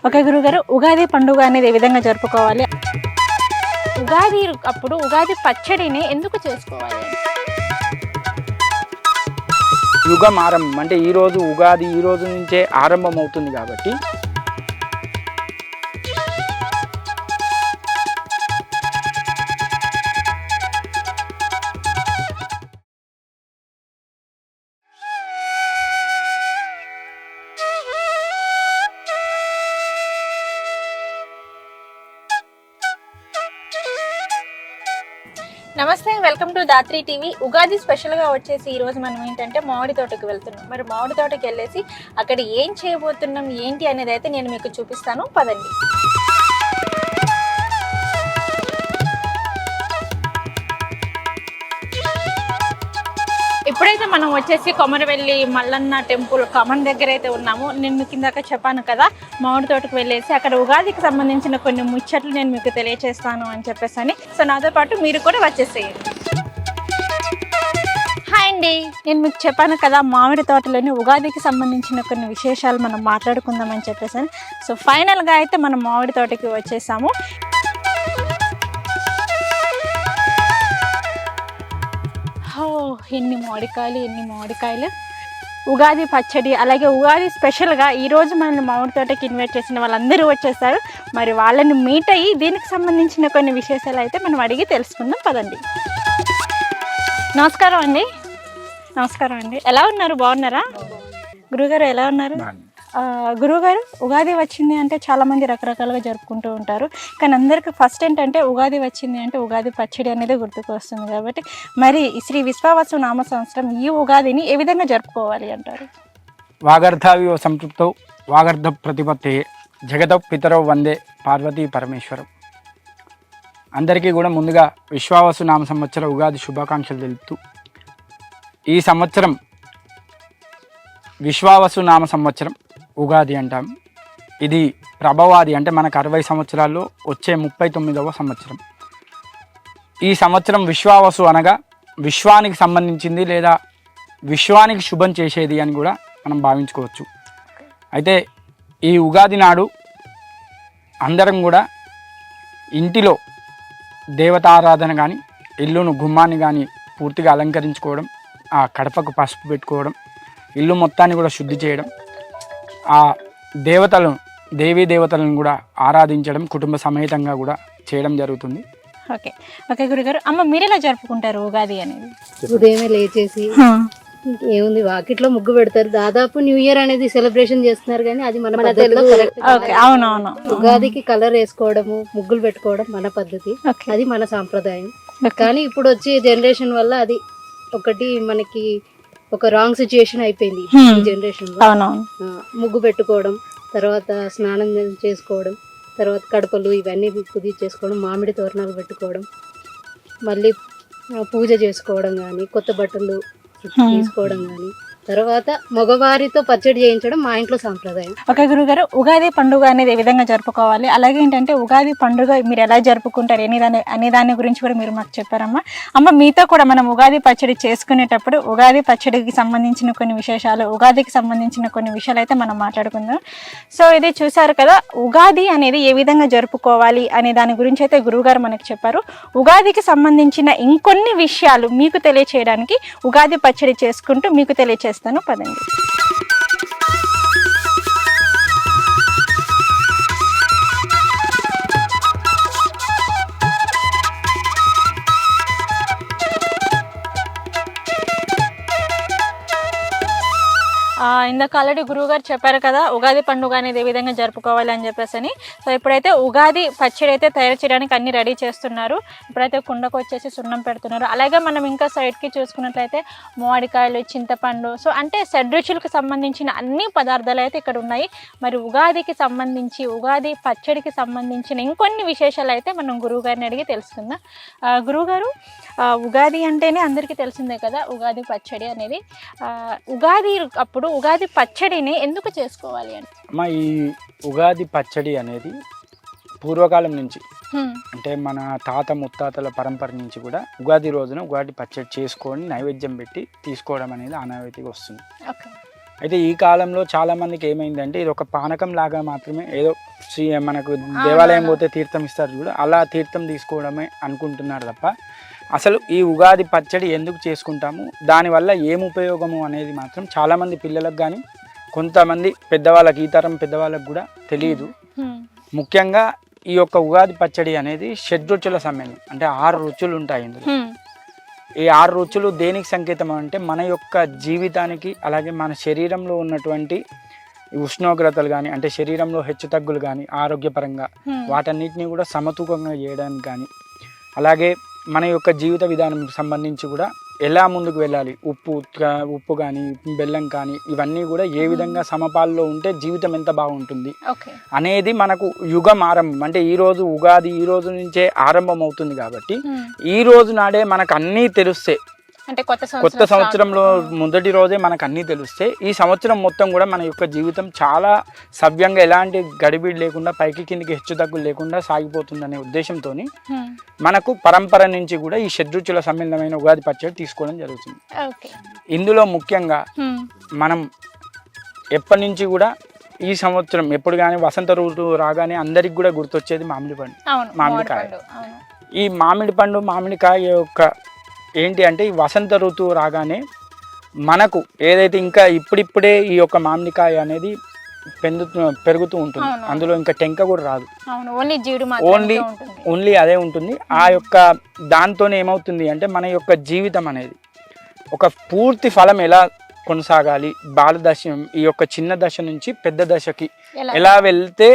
Okay గురుగారు, ఉగాది పండుగ అనేది ఏ విధంగా జరుపుకోవాలి? ఉగాది అప్పుడు ఉగాది పచ్చడిని ఎందుకు చేసుకోవాలి? యుగం ఆరంభం అంటే ఈరోజు ఉగాది ఈ రోజు నుంచే ఆరంభం అవుతుంది కాబట్టి నమస్తే, welcome to Dhatri TV. Ugadi స్పెషల్గా వచ్చేసి ఈరోజు మనం ఏంటంటే మామిడి తోటకి వెళ్తున్నాం. మరి మామిడి తోటకి వెళ్ళేసి అక్కడ ఏం చేయబోతున్నాం ఏంటి అనేది అయితే నేను మీకు చూపిస్తాను, పదండి. ఇప్పుడైతే మనం వచ్చేసి కొమరవెల్లి మల్లన్న టెంపుల్ కమన్ దగ్గర అయితే ఉన్నాము. నేను కిందాక చెప్పాను కదా, మామిడి తోటకు వెళ్ళేసి అక్కడ ఉగాదికి సంబంధించిన కొన్ని ముచ్చట్లు నేను మీకు తెలియజేస్తాను అని చెప్పేసి. సో నాతో పాటు మీరు కూడా వచ్చేసేయండి. హాయ్ అండి, నేను మీకు చెప్పాను కదా, మామిడి తోటలోని ఉగాదికి సంబంధించిన కొన్ని విశేషాలు మనం మాట్లాడుకుందామని చెప్పేసి. సో ఫైనల్గా అయితే మనం మామిడి తోటకి వచ్చేసాము. ఎన్ని మామిడికాయలు, ఉగాది పచ్చడి, అలాగే ఉగాది స్పెషల్గా ఈరోజు మన మామిడి తోటకి ఇన్వైట్ చేసిన వాళ్ళందరూ వచ్చేసారు. మరి వాళ్ళని మీట్ అయ్యి దీనికి సంబంధించిన కొన్ని విశేషాలు అయితే మనం అడిగి తెలుసుకుందాం, పదండి. నమస్కారం అండి, ఎలా ఉన్నారు? బాగున్నారా? గురుగారు ఎలా ఉన్నారు? గురుగారు, ఉగాది వచ్చింది అంటే చాలామంది రకరకాలుగా జరుపుకుంటూ ఉంటారు. కానీ అందరికీ ఫస్ట్ ఏంటంటే ఉగాది వచ్చింది అంటే ఉగాది పచ్చడి అనేది గుర్తుకు వస్తుంది. కాబట్టి మరి శ్రీ విశ్వావసు నామ సంవత్సరం ఈ ఉగాదిని ఏ విధంగా జరుపుకోవాలి అంటారు? వాగర్ధావివ సంతృప్తౌ వాగర్ధ ప్రతిపత్తే జగత పితరౌ వందే పార్వతీ పరమేశ్వరం. అందరికీ కూడా ముందుగా విశ్వావసు నామ సంవత్సర ఉగాది శుభాకాంక్షలు తెలుపుతూ, ఈ సంవత్సరం విశ్వావసు నామ సంవత్సరం ఉగాది అంటాం. ఇది ప్రభవాది అంటే మనకు 60 సంవత్సరాల్లో వచ్చే 39వ సంవత్సరం. ఈ సంవత్సరం విశ్వావసు అనగా విశ్వానికి సంబంధించింది లేదా విశ్వానికి శుభం చేసేది అని కూడా మనం భావించుకోవచ్చు. అయితే ఈ ఉగాది నాడు అందరం కూడా ఇంటిలో దేవతారాధన కానీ, ఇల్లును గుమ్మాన్ని కానీ పూర్తిగా అలంకరించుకోవడం, ఆ కడపకు పసుపు పెట్టుకోవడం, ఇల్లు మొత్తాన్ని కూడా శుద్ధి చేయడం, ఆ దేవీ దేవతలను కూడా ఆరాధించడం కుటుంబ సమేతంగా కూడా చేయడం జరుగుతుంది. ఓకే గురుగారు, అమ్మ మీరు ఎలా జరుపుకుంటారు ఉగాది అనేది? ఉదయమే లేచేసి ఏముంది, వాకిట్లో ముగ్గు పెడతారు. దాదాపు న్యూ ఇయర్ అనేది సెలబ్రేషన్ చేస్తున్నారు, కానీ అది మన పద్ధతిలో అవునవును. ఉగాదికి కలర్ వేసుకోవడము, ముగ్గులు పెట్టుకోవడం మన పద్ధతి, అది మన సాంప్రదాయం. కానీ ఇప్పుడు వచ్చే జనరేషన్ వల్ల అది ఒకటి మనకి ఒక రాంగ్ సిచ్యుయేషన్ అయిపోయింది ఈ జనరేషన్ లో. ముగ్గు పెట్టుకోవడం, తర్వాత స్నానం చేసుకోవడం, తర్వాత కడపలు ఇవన్నీ పుది చేసుకోవడం, మామిడి తోరణాలు పెట్టుకోవడం, మళ్ళీ పూజ చేసుకోవడం కానీ, కొత్త బట్టలు తీసుకోవడం కానీ, తర్వాత మగవారితో పచ్చడి చేయించడం మా ఇంట్లో సాంప్రదాయం. ఓకే గురుగారు, ఉగాది పండుగ అనేది ఏ విధంగా జరుపుకోవాలి, అలాగే ఏంటంటే ఉగాది పండుగ మీరు ఎలా జరుపుకుంటారు అనే దాని గురించి కూడా మీరు మాకు చెప్పారమ్మా. అమ్మ, మీతో కూడా మనం ఉగాది పచ్చడి చేసుకునేటప్పుడు ఉగాది పచ్చడికి సంబంధించిన కొన్ని విశేషాలు, ఉగాదికి సంబంధించిన కొన్ని విషయాలు అయితే మనం మాట్లాడుకుందాం. సో ఇది చూసారు కదా, ఉగాది అనేది ఏ విధంగా జరుపుకోవాలి అనే దాని గురించి అయితే గురువుగారు మనకు చెప్పారు. ఉగాదికి సంబంధించిన ఇంకొన్ని విషయాలు మీకు తెలియచేయడానికి ఉగాది పచ్చడి చేసుకుంటూ మీకు తెలియచేస్తాను, పదండి. ఇందాక ఆల్రెడీ గురువు గారు చెప్పారు కదా ఉగాది పండుగ అనేది ఏ విధంగా జరుపుకోవాలి అని చెప్పేసి. సో ఇప్పుడైతే ఉగాది పచ్చడి అయితే తయారు చేయడానికి అన్ని రెడీ చేస్తున్నారు. ఇప్పుడైతే కుండకు వచ్చేసి సున్నం పెడుతున్నారు. అలాగే మనం ఇంకా సైడ్కి చూసుకున్నట్లయితే మామిడికాయలు, చింతపండు, సో అంటే షడ్రుచులకు సంబంధించిన అన్ని పదార్థాలు అయితే ఇక్కడ ఉన్నాయి. మరి ఉగాదికి సంబంధించి ఉగాది పచ్చడికి సంబంధించిన ఇంకొన్ని విశేషాలు అయితే మనం గురువు గారిని అడిగి తెలుసుకుందాం. గురువుగారు, ఉగాది అంటేనే అందరికీ తెలిసిందే కదా ఉగాది పచ్చడి అనేది. ఉగాది అప్పుడు ఉగాది పచ్చడిని ఎందుకు చేసుకోవాలి అని? అమ్మ, ఈ ఉగాది పచ్చడి అనేది పూర్వకాలం నుంచి అంటే మన తాత ముత్తాతల పరంపర నుంచి కూడా ఉగాది రోజున ఉగాది పచ్చడి చేసుకొని నైవేద్యం పెట్టి తీసుకోవడం అనేది ఆనవాయితీగా వస్తుంది. అయితే ఈ కాలంలో చాలా మందికి ఏమైందంటే ఇది ఒక పానకం లాగా మాత్రమే, ఏదో మనకు దేవాలయం పోతే తీర్థం ఇస్తారు చూడ, అలా తీర్థం తీసుకోవడమే అనుకుంటున్నారు తప్ప అసలు ఈ ఉగాది పచ్చడి ఎందుకు చేసుకుంటాము, దానివల్ల ఏం ఉపయోగము అనేది మాత్రం చాలామంది పిల్లలకు కానీ కొంతమంది పెద్దవాళ్ళకి, ఈ తరం పెద్దవాళ్ళకి కూడా తెలియదు. ముఖ్యంగా ఈ యొక్క ఉగాది పచ్చడి అనేది షడ్రుచుల సమ్మేళనం, అంటే 6 రుచులు ఉంటాయి ఇందులో. ఈ 6 రుచులు దేనికి సంకేతం అంటే మన యొక్క జీవితానికి, అలాగే మన శరీరంలో ఉన్నటువంటి ఉష్ణోగ్రతలు కానీ, అంటే శరీరంలో హెచ్చుతగ్గులు కానీ ఆరోగ్యపరంగా వాటన్నిటిని కూడా సమతూకంగా చేయడానికి కానీ, అలాగే మన యొక్క జీవిత విధానం సంబంధించి కూడా ఎలా ముందుకు వెళ్ళాలి, ఉప్పు కానీ బెల్లం కానీ ఇవన్నీ కూడా ఏ విధంగా సమపాల్లో ఉంటే జీవితం ఎంత బాగుంటుంది అనేది మనకు యుగం ఆరంభం. అంటే ఈరోజు ఉగాది ఈ రోజు నుంచే ఆరంభం అవుతుంది కాబట్టి ఈ రోజు నాడే మనకు అన్నీ తెలుస్తాయి. అంటే కొత్త సంవత్సరంలో మొదటి రోజే మనకు అన్నీ తెలుస్తే ఈ సంవత్సరం మొత్తం కూడా మన యొక్క జీవితం చాలా సవ్యంగా, ఎలాంటి గడిబిడి లేకుండా, పైకి కిందికి హెచ్చు తగ్గులు లేకుండా సాగిపోతుందనే ఉద్దేశంతో మనకు పరంపర నుంచి కూడా ఈ షడ్రుచుల సమ్మేళనమైన ఉగాది పచ్చడి తీసుకోవడం జరుగుతుంది. ఇందులో ముఖ్యంగా మనం ఎప్పటి నుంచి కూడా ఈ సంవత్సరం ఎప్పుడు కానీ వసంత ఋతువు రాగానే అందరికి కూడా గుర్తొచ్చేది మామిడికాయ. ఈ మామిడికాయ యొక్క ఏంటి అంటే ఈ వసంత ఋతువు రాగానే మనకు ఏదైతే ఇంకా ఇప్పుడిప్పుడే ఈ యొక్క మామిడికాయ అనేది పెరుగుతూ ఉంటుంది, అందులో ఇంకా టెంక కూడా రాదు, ఓన్లీ అదే ఉంటుంది. ఆ యొక్క దాంతోనే ఏమవుతుంది అంటే మన యొక్క జీవితం అనేది ఒక పూర్తి ఫలం ఎలా కొనసాగాలి, బాలదశ ఈ యొక్క చిన్న దశ నుంచి పెద్ద దశకి ఎలా వెళ్తే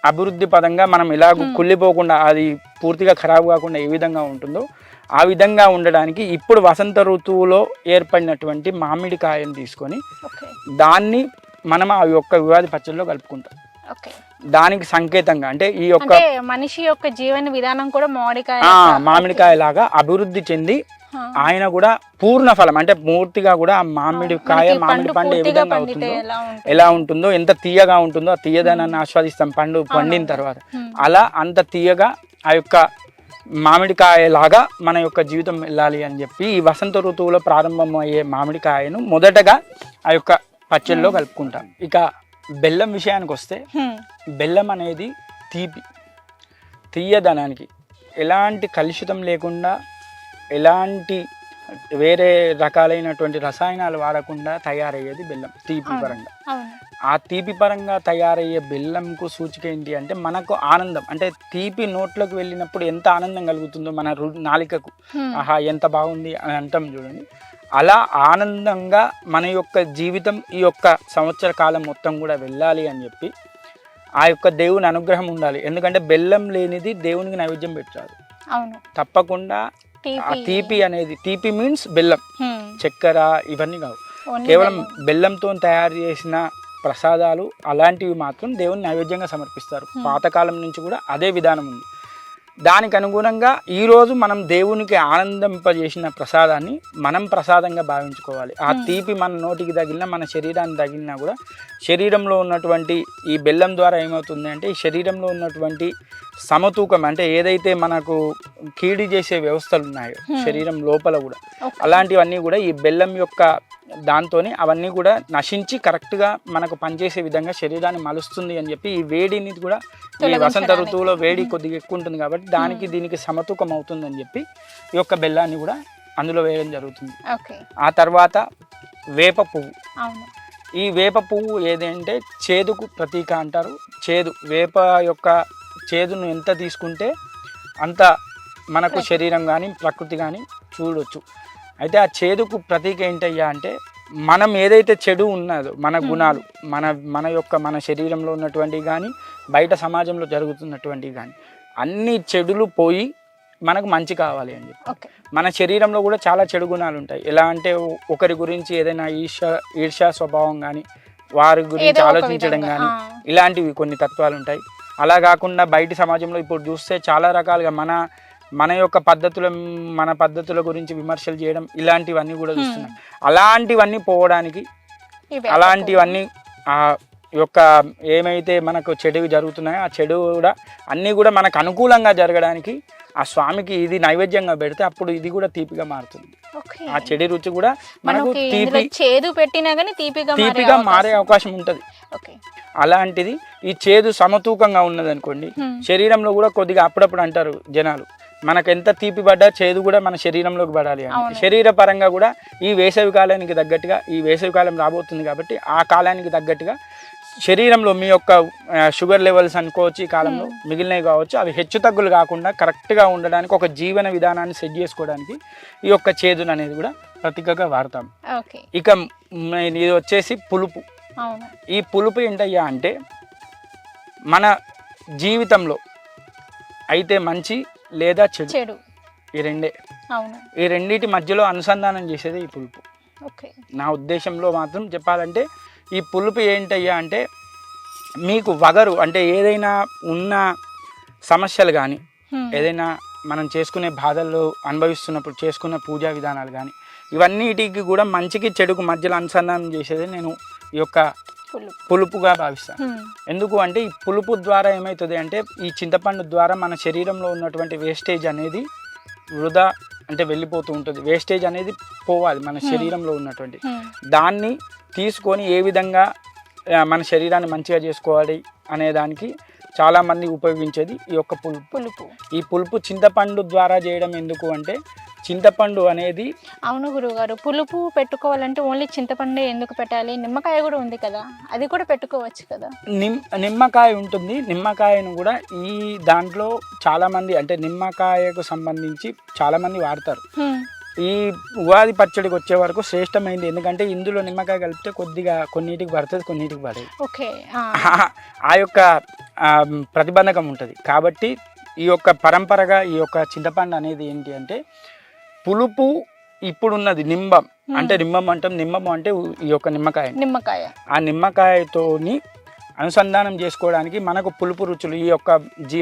అభివృద్ధి పదంగా మనం ఎలా కుళ్ళిపోకుండా, అది పూర్తిగా ఖరాబ్ కాకుండా ఏ విధంగా ఉంటుందో ఆ విధంగా ఉండడానికి ఇప్పుడు వసంత ఋతువులో ఏర్పడినటువంటి మామిడికాయను తీసుకొని దాన్ని మనం ఆ యొక్క ఉగాది పచ్చడిలో కలుపుకుంటాం. దానికి సంకేతంగా అంటే ఈ యొక్క మనిషి యొక్క జీవన విధానం కూడా మామిడికాయ లాగా అభివృద్ధి చెంది ఆయన కూడా పూర్ణ ఫలం, అంటే పూర్తిగా కూడా ఆ మామిడి పండు ఏ విధంగా అవుతుందో, ఎలా ఉంటుందో, ఎంత తీయగా ఉంటుందో ఆ తీయదనాన్ని ఆస్వాదిస్తాం పండిన తర్వాత. అలా అంత తీయగా ఆ యొక్క మామిడికాయ లాగా మన యొక్క జీవితం వెళ్ళాలి అని చెప్పి ఈ వసంత ఋతువులో ప్రారంభం అయ్యే మామిడికాయను మొదటగా ఆ యొక్క పచ్చడిలో కలుపుకుంటాం. ఇక బెల్లం విషయానికి వస్తే బెల్లం అనేది తీయదనానికి ఎలాంటి కలుషితం లేకుండా, ఎలాంటి వేరే రకాలైనటువంటి రసాయనాలు వాడకుండా తయారయ్యేది బెల్లం తీపి పరంగా. ఆ తీపి పరంగా తయారయ్యే బెల్లంకు సూచిక ఏంటి అంటే మనకు ఆనందం, అంటే తీపి నోట్లోకి వెళ్ళినప్పుడు ఎంత ఆనందం కలుగుతుందో మన నాలికకు, ఆహా ఎంత బాగుంది అని అంటాం చూడండి. అలా ఆనందంగా మన యొక్క జీవితం ఈ యొక్క సంవత్సర కాలం మొత్తం కూడా వెళ్ళాలి అని చెప్పి ఆ యొక్క దేవుని అనుగ్రహం ఉండాలి. ఎందుకంటే బెల్లం లేనిది దేవునికి నైవేద్యం పెట్టారు. తప్పకుండా ఆ తీపి అనేది, తీపి మీన్స్ బెల్లం, చక్కెర ఇవన్నీ కావు, కేవలం బెల్లంతో తయారు చేసిన ప్రసాదాలు అలాంటివి మాత్రం దేవుని నైవేద్యంగా సమర్పిస్తారు. పాతకాలం నుంచి కూడా అదే విధానం ఉంది. దానికి అనుగుణంగా ఈరోజు మనం దేవునికి ఆనందింపజేసిన ప్రసాదాన్ని మనం ప్రసాదంగా భావించుకోవాలి. ఆ తీపి మన నోటికి తగిలినా, మన శరీరానికి తగిలినా కూడా శరీరంలో ఉన్నటువంటి ఈ బెల్లం ద్వారా ఏమవుతుంది అంటే ఈ శరీరంలో ఉన్నటువంటి సమతూకం, అంటే ఏదైతే మనకు కీడి చేసే వ్యవస్థలు ఉన్నాయో శరీరం లోపల కూడా అలాంటివన్నీ కూడా ఈ బెల్లం యొక్క దాంతోనే అవన్నీ కూడా నశించి కరెక్ట్గా మనకు పనిచేసే విధంగా శరీరాన్ని మలుస్తుంది అని చెప్పి ఈ వేడిని కూడా ఈ వసంత ఋతువులో వేడి కొద్దిగా ఎక్కువ ఉంటుంది కాబట్టి దానికి దీనికి సమతూకం అవుతుందని చెప్పి ఈ యొక్క బెల్లాన్ని కూడా అందులో వేయడం జరుగుతుంది. ఆ తర్వాత వేప పువ్వు. ఈ వేప పువ్వు ఏదంటే చేదుకు ప్రతీక అంటారు. వేప యొక్క చేదును ఎంత తీసుకుంటే అంత మనకు శరీరం కానీ ప్రకృతి కానీ చూడొచ్చు. అయితే ఆ చేదుకు ప్రతీక ఏంటయ్యా అంటే మనం ఏదైతే చెడు ఉన్నదో మన గుణాలు, మన శరీరంలో ఉన్నటువంటివి కానీ బయట సమాజంలో జరుగుతున్నటువంటివి కానీ అన్ని చెడులు పోయి మనకు మంచి కావాలి అని చెప్పి మన శరీరంలో కూడా చాలా చెడు గుణాలు ఉంటాయి. ఎలా అంటే ఒకరి గురించి ఏదైనా ఈర్ష్యా స్వభావం కానీ, వారి గురించి ఆలోచించడం కానీ, ఇలాంటివి కొన్ని తత్వాలు ఉంటాయి. అలా కాకుండా బయట సమాజంలో ఇప్పుడు చూస్తే చాలా రకాలుగా మన యొక్క పద్ధతుల గురించి విమర్శలు చేయడం, ఇలాంటివన్నీ కూడా చూస్తున్నాం. అలాంటివన్నీ పోవడానికి, అలాంటివన్నీ యొక్క ఏమైతే మనకు చెడు జరుగుతున్నాయో ఆ చెడు కూడా అన్నీ కూడా మనకు అనుకూలంగా జరగడానికి ఆ స్వామికి ఇది నైవేద్యంగా పెడితే అప్పుడు ఇది కూడా తీపిగా మారుతుంది. ఓకే. ఆ చెడు రుచి కూడా మనకు మనకి ఇందులో తీపి చేదు పెట్టినా కానీ తీపిగా మారే అవకాశం ఉంటుంది. ఓకే. అలాంటిది ఈ చేదు సమతూకంగా ఉన్నది అనుకోండి, శరీరంలో కూడా కొద్దిగా అప్పుడప్పుడు అంటారు జనాలు, మనకు ఎంత తీపి పడ్డా చేదు కూడా మన శరీరంలోకి పడాలి అని. శరీర పరంగా కూడా ఈ వేసవి కాలానికి తగ్గట్టుగా, ఈ వేసవి కాలం రాబోతుంది కాబట్టి ఆ కాలానికి తగ్గట్టుగా శరీరంలో మీ యొక్క షుగర్ లెవెల్స్ అనుకోవచ్చు, ఈ కాలంలో మిగిలినవి కావచ్చు, అవి హెచ్చు తగ్గులు కాకుండా కరెక్ట్గా ఉండడానికి ఒక జీవన విధానాన్ని సెట్ చేసుకోవడానికి ఈ యొక్క చేదును అనేది కూడా ప్రతీకగా వాడతాం. ఇక ఇది వచ్చేసి పులుపు. ఈ పులుపు ఏంటయ్యా అంటే మన జీవితంలో అయితే మంచి లేదా చెడు, ఈ రెండే. ఈ రెండింటి మధ్యలో అనుసంధానం చేసేది ఈ పులుపు. నా ఉద్దేశంలో మాత్రం చెప్పాలంటే ఈ పులుపు ఏంటయ్యా అంటే మీకు వగరు అంటే ఏదైనా ఉన్న సమస్యలు కానీ, ఏదైనా మనం చేసుకునే బాధల్లో అనుభవిస్తున్నప్పుడు చేసుకునే పూజా విధానాలు కానీ, ఇవన్నిటికి కూడా మంచికి చెడుకు మధ్యలో అనుసంధానం చేసేది నేను ఈ యొక్క పులుపుగా భావిస్తాను. ఎందుకు అంటే ఈ పులుపు ద్వారా ఏమవుతుంది అంటే ఈ చింతపండు ద్వారా మన శరీరంలో ఉన్నటువంటి వేస్టేజ్ అనేది వృధా అంటే వెళ్ళిపోతూ ఉంటుంది. వేస్టేజ్ అనేది పోవాలి మన శరీరంలో ఉన్నటువంటి దాన్ని తీసుకొని ఏ విధంగా మన శరీరాన్ని మంచిగా చేసుకోవాలి అనే దానికి చాలామంది ఉపయోగించేది ఈ యొక్క పులుపు. ఈ పులుపు చింతపండు ద్వారా చేయడం ఎందుకు అంటే చింతపండు అనేది. అవును గురువుగారు, పులుపు పెట్టుకోవాలంటే ఓన్లీ చింతపండే ఎందుకు పెట్టాలి? నిమ్మకాయ కూడా ఉంది కదా, అది కూడా పెట్టుకోవచ్చు కదా. నిమ్మకాయ ఉంటుంది. నిమ్మకాయను కూడా ఈ దాంట్లో చాలామంది అంటే నిమ్మకాయకు సంబంధించి చాలామంది వాడతారు. ఈ ఉగాది పచ్చడికి వచ్చే వరకు శ్రేష్టమైంది, ఎందుకంటే ఇందులో నిమ్మకాయ కలిపితే కొద్దిగా కొన్నిటికి పడుతుంది, కొన్నిటికి పడదు. ఆ యొక్క ప్రతిబంధకం ఉంటుంది. కాబట్టి ఈ యొక్క పరంపరగా ఈ యొక్క చింతపండు అనేది ఏంటి అంటే పులుపు ఇప్పుడున్నది నింబం అంటే నిమ్మం అంటాం. నిమ్మం అంటే ఈ యొక్క నిమ్మకాయ. ఆ నిమ్మకాయతోని అనుసంధానం చేసుకోవడానికి మనకు పులుపు రుచులు ఈ యొక్క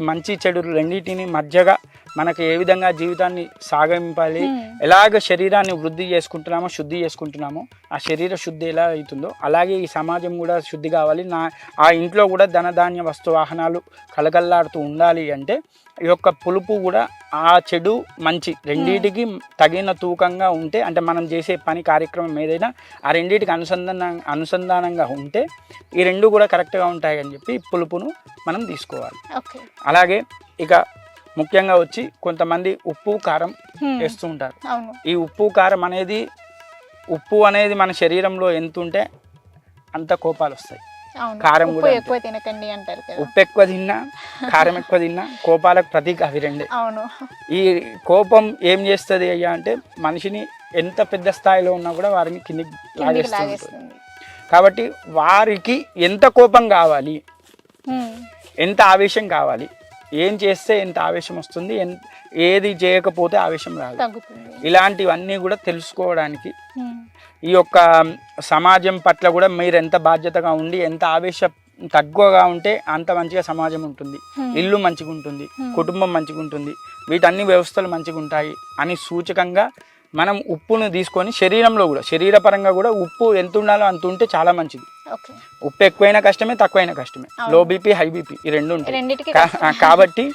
మంచి చెడు రెండింటిని మధ్యగా మనకు ఏ విధంగా జీవితాన్ని సాగింపాలి, ఎలాగ శరీరాన్ని వృద్ధి చేసుకుంటున్నామో శుద్ధి చేసుకుంటున్నామో ఆ శరీర శుద్ధి ఎలా అవుతుందో అలాగే ఈ సమాజం కూడా శుద్ధి కావాలి, ఆ ఇంట్లో కూడా ధనధాన్య వస్తు వాహనాలు కలకల్లాడుతూ ఉండాలి అంటే ఈ యొక్క పులుపు కూడా ఆ చెడు మంచి రెండింటికి తగిన తూకంగా ఉంటే అంటే మనం చేసే పని కార్యక్రమం ఏదైనా ఆ రెండింటికి అనుసంధానంగా ఉంటే ఈ రెండు కూడా కరెక్ట్గా ఉంటాయి అని చెప్పి పులుపును మనం తీసుకోవాలి. అలాగే ఇక ముఖ్యంగా వచ్చి కొంతమంది ఉప్పు కారం వేస్తూ ఉంటారు. ఈ ఉప్పు కారం అనేది ఉప్పు అనేది మన శరీరంలో ఎంత ఉంటే అంత కోపాలు వస్తాయి. కారం కూడా ఎక్కువ తినకండి అంటారు కదా. ఉప్పు ఎక్కువ తిన్నా కారం ఎక్కువ తిన్నా కోపాలకు ప్రతీక అవి రెండే. ఈ కోపం ఏం చేస్తుంది అయ్యా అంటే మనిషిని ఎంత పెద్ద స్థాయిలో ఉన్నా కూడా వారిని కిందికి లాగేస్తుంది. కాబట్టి వారికి ఎంత కోపం కావాలి, ఎంత ఆవేశం కావాలి, ఏం చేస్తే ఎంత ఆవేశం వస్తుంది, ఏది చేయకపోతే ఆవేశం రాదు, ఇలాంటివన్నీ కూడా తెలుసుకోవడానికి ఈ యొక్క సమాజం పట్ల కూడా మీరు ఎంత బాధ్యతగా ఉండి ఎంత ఆవేశం తక్కువగా ఉంటే అంత మంచిగా సమాజం ఉంటుంది, ఇల్లు మంచిగా ఉంటుంది, కుటుంబం మంచిగా ఉంటుంది, వీటన్ని వ్యవస్థలు మంచిగా ఉంటాయి అని సూచకంగా మనం ఉప్పును తీసుకొని శరీరంలో కూడా శరీరపరంగా కూడా ఉప్పు ఎంత ఉండాలో అంత ఉంటే చాలా మంచిది. ఉప్పు ఎక్కువైనా కష్టమే, తక్కువైనా కష్టమే. లో బీపీ హై బీపీ ఈ రెండు ఉంటాయి. కాబట్టి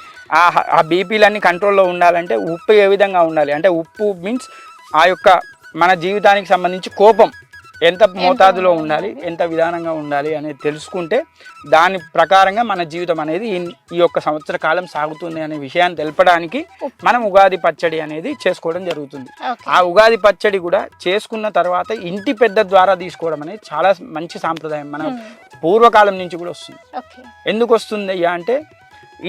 ఆ బీపీలన్నీ కంట్రోల్లో ఉండాలంటే ఉప్పు ఏ విధంగా ఉండాలి అంటే ఉప్పు మీన్స్ ఆ యొక్క మన జీవితానికి సంబంధించి కోపం ఎంత మోతాదులో ఉండాలి, ఎంత విధానంగా ఉండాలి అనేది తెలుసుకుంటే దాని ప్రకారంగా మన జీవితం అనేది ఈ యొక్క సంవత్సర కాలం సాగుతుంది అనే విషయాన్ని తెలపడానికి మనం ఉగాది పచ్చడి అనేది చేసుకోవడం జరుగుతుంది. ఆ ఉగాది పచ్చడి కూడా చేసుకున్న తర్వాత ఇంటి పెద్ద ద్వారా తీసుకోవడం అనేది చాలా మంచి సాంప్రదాయం, మన పూర్వకాలం నుంచి కూడా వస్తుంది. ఎందుకు వస్తుంది అయ్యా అంటే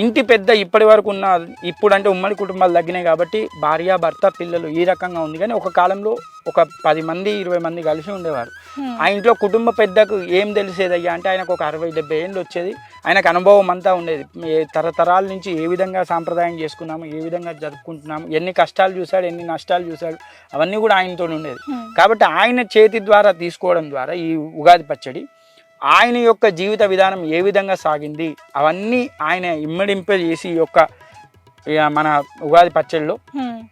ఇంటి పెద్ద ఇప్పటి వరకు ఉన్న ఇప్పుడు అంటే ఉమ్మడి కుటుంబాలు తగ్గినాయి కాబట్టి భార్య భర్త పిల్లలు ఈ రకంగా ఉంది. కానీ ఒక కాలంలో ఒక 10 మంది 20 మంది కలిసి ఉండేవారు. ఆ ఇంట్లో కుటుంబ పెద్దకు ఏం తెలిసేదయ్యా అంటే ఆయనకు ఒక 60-70 ఏళ్ళు వచ్చేది, ఆయనకు అనుభవం అంతా ఉండేది. తరతరాల నుంచి ఏ విధంగా సాంప్రదాయం చేసుకున్నాము, ఏ విధంగా జరుపుకుంటున్నాము, ఎన్ని కష్టాలు చూశాడు, ఎన్ని నష్టాలు చూశాడు, అవన్నీ కూడా ఆయనతో ఉండేది. కాబట్టి ఆయన చేతి ద్వారా తీసుకోవడం ద్వారా ఈ ఉగాది పచ్చడి ఆయన యొక్క జీవిత విధానం ఏ విధంగా సాగింది అవన్నీ ఆయన ఇమ్మడింపే చేసి ఈ యొక్క మన ఉగాది పచ్చడిలో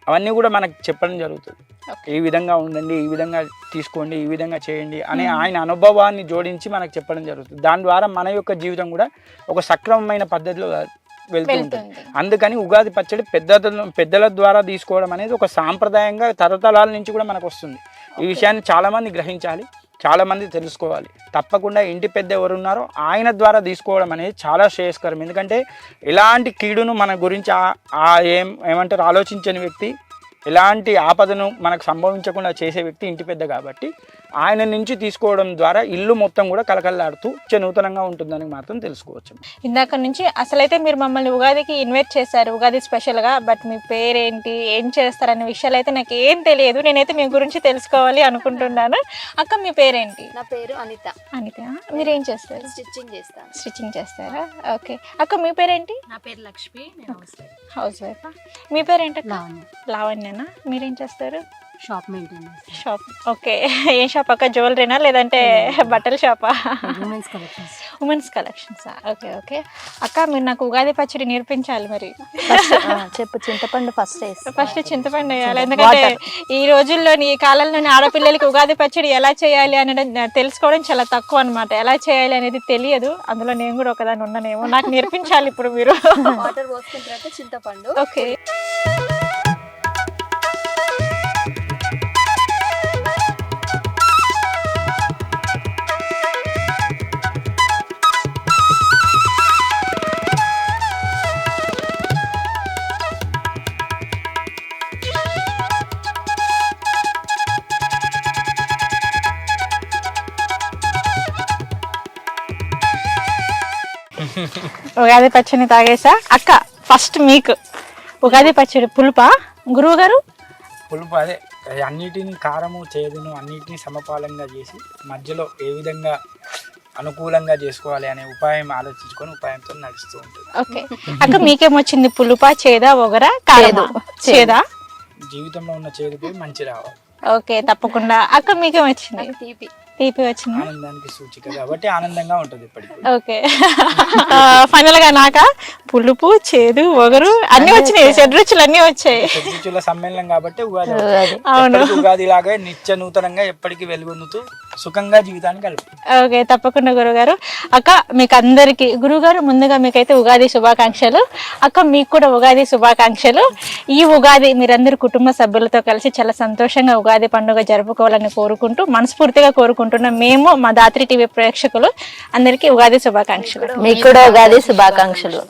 అవన్నీ కూడా మనకు చెప్పడం జరుగుతుంది. ఈ విధంగా ఉండండి, ఈ విధంగా తీసుకోండి, ఈ విధంగా చేయండి అనే ఆయన అనుభవాన్ని జోడించి మనకు చెప్పడం జరుగుతుంది. దాని ద్వారా మన యొక్క జీవితం కూడా ఒక సక్రమమైన పద్ధతిలో వెళ్తూ ఉంటుంది. అందుకని ఉగాది పచ్చడి పెద్దల ద్వారా తీసుకోవడం అనేది ఒక సాంప్రదాయంగా తరతరాల నుంచి కూడా మనకు వస్తుంది. ఈ విషయాన్ని చాలామంది గ్రహించాలి, చాలామంది తెలుసుకోవాలి. తప్పకుండా ఇంటి పెద్ద ఎవరు ఉన్నారో ఆయన ద్వారా తీసుకోవడం అనేది చాలా శ్రేయస్కరం. ఎందుకంటే ఎలాంటి కీడును మన గురించి ఏమంటారు ఆలోచించని వ్యక్తి, ఎలాంటి ఆపదను మనకు సంభవించకుండా చేసే వ్యక్తి ఇంటి పెద్ద. కాబట్టి ఆయన నుంచి తీసుకోవడం ద్వారా ఇల్లు మొత్తం కూడా కలకల్లాడుతూ నూతనంగా ఉంటుందని మాత్రం తెలుసుకోవచ్చు. ఇందాక నుంచి అసలైతే మీరు మమ్మల్ని ఉగాదికి ఇన్వైట్ చేశారు, ఉగాది స్పెషల్గా. బట్ మీ పేరేంటి, ఏం చేస్తారనే విషయాలు అయితే నాకు ఏం తెలియదు. నేనైతే మీ గురించి తెలుసుకోవాలి అనుకుంటున్నాను. అక్క మీ పేరేంటి? నా పేరు అనిత. అనిత, మీరేం చేస్తారు? స్టిచ్చింగ్ చేస్తారా? ఓకే. అక్క మీ పేరేంటి? నా పేరు లక్ష్మి, హౌస్ వైఫ్. మీ పేరేంటి? లావణ్యనా. మీరేం చేస్తారు? Shop maintenance. షాప్. ఓకే. ఏం షాప్ అక్క? జ్యువెలరీనా లేదంటే బట్టల షాపా? Women's collections. Okay okay. అక్క మీరు నాకు ఉగాది పచ్చడి నేర్పించాలి మరి. చెప్పు. చింతపండు ఫస్ట్ చింతపండు వేయాలి. ఎందుకంటే ఈ రోజుల్లోని ఈ కాలంలోని ఆడపిల్లలకి ఉగాది పచ్చడి ఎలా చేయాలి అనేది తెలుసుకోవడం చాలా తక్కువ అనమాట. ఎలా చేయాలి అనేది తెలియదు. అందులో నేను కూడా ఒకదాన్ని ఉన్నానేమో. నాకు నేర్పించాలి ఇప్పుడు మీరు. వాటర్ పోసుకున్న తర్వాత చింతపండు. ఓకే. ఉగాది పచ్చడిని తాగేసా. అక్క ఫస్ట్ మీకు ఉగాది పచ్చడి పులుపా? గురువు గారు పులుపు అదే అన్నిటిని కారము చేదును అన్నిటిని సమపాలంగా చేసి మధ్యలో ఏ విధంగా అనుకూలంగా చేసుకోవాలి అనే ఉపాయం ఆలోచించుకొని ఉపాయంతో నడుస్తూ ఉంటుంది. ఓకే. అక్క మీకేమొచ్చింది? పులుపా, చేదా, ఒగరా, కారమా? చేదా. జీవితంలో ఉన్న చేదుకు మంచి రావాలి. ఓకే తప్పకుండా. అక్క మీకేమొచ్చింది? తీపి వచ్చింది. ఆనందానికి సూచిక కాబట్టి ఆనందంగా ఉంటుంది ఇప్పటికీ. ఓకే. ఫైనల్ గా నాక పులుపు, చేదు, ఒగరు అన్ని వచ్చినాయి. షడ్రుచులు అన్ని వచ్చాయి. షడ్రుచుల సమ్మేళనం కాబట్టి ఉగాది. అవును, ఉగాది లాగా నిత్య నూతనంగా ఎప్పటికీ వెలుగొందుతూ సుఖంగా జీవితాన్ని గడుపు. ఓకే తప్పకుండా గురుగారు. అక్క మీకు అందరికి గురుగారు ముందుగా మీకైతే ఉగాది శుభాకాంక్షలు. అక్క మీకు కూడా ఉగాది శుభాకాంక్షలు. ఈ ఉగాది మీరందరూ కుటుంబ సభ్యులతో కలిసి చాలా సంతోషంగా ఉగాది పండుగ జరుపుకోవాలని కోరుకుంటూ మనస్ఫూర్తిగా కోరుకుంటున్నాం. మేము మా దాత్రి టీవీ ప్రేక్షకులు అందరికీ ఉగాది శుభాకాంక్షలు. మీకు కూడా ఉగాది శుభాకాంక్షలు.